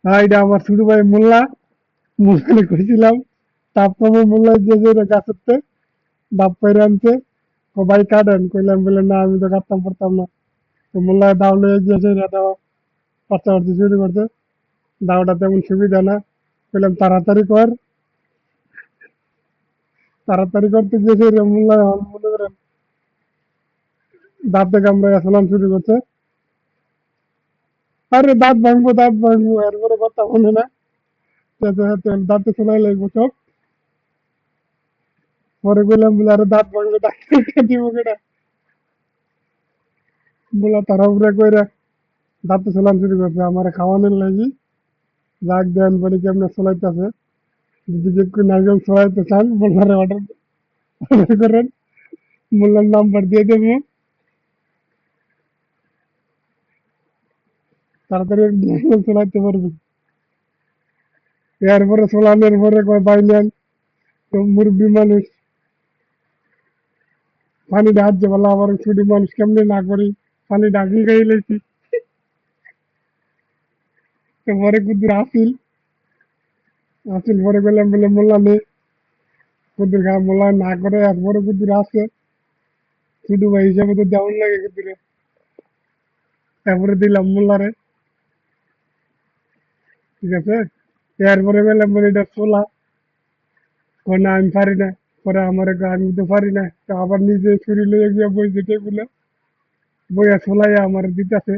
হ্যাঁ এটা আমার ছোট ভাই মোল্লা মোল্লারে কইছিলাম তাপ কমে মোল্লা যে যে গাছেতে ডাব পাইরে আনছে সবাই কাটেন কইলাম বলে না আমি তো কাটতাম পারতাম না তো মোল্লা দাও লয়ে গিয়েছে এটা পাঁচটা পার্টি শুরু করছে দাওটা তেমন সুবিধা না বললাম তাড়াতাড়ি করতে গিয়েছে মোল্লা মনে করেন দাঁতে কামড়ে ফেলান শুরু করছে আরে দাঁত ভাঙবো এরপরে কথা বলে না দাঁতে শোনাই লাগবো সব পরে বললাম বলে আরে দাঁত ভাঙবে ডাক্তার দিব কেটা বলে তাড়াহুড়া করে দাঁতে শোনান শুরু করছে আমার খাওয়ানোর লাগি যাক দেন বলে কেমনে চলাইতেছে যদি একটু নারকেল চলাইতে চান মোল্লারে অর্ডার করেন মোল্লার নাম্বার দিয়ে দেবো তাড়াতাড়ি নারকেল চলাইতে পারবে এরপরে চলানোর পরে কয় বাইলেন তো মুরব্বী মানুষ পানি ডাক যে বলা আবার ছোট মানুষ কেমনে না করি পানি ডাকি খাই লেছি তো পরে কুদ্দুর আসিল পরে গেলাম বলে মোল্লা নেই কুদ্দুর খা মোল্লা না করে এরপরে কুদ্দুর আসে ছোট ভাই হিসাবে তো দেওয়ান লাগে কুদ্দুরে তারপরে দিলাম মোল্লারে ঠিক আছে এরপরে গেলাম বলে এটা চোলা কয় না আমি পারি না পরে আমার আমি তো পারি না তো আবার নিজে ছুরি লইয়া গিয়া বইছে টেবিলে বইয়া চলাইয়া আমার দিতেছে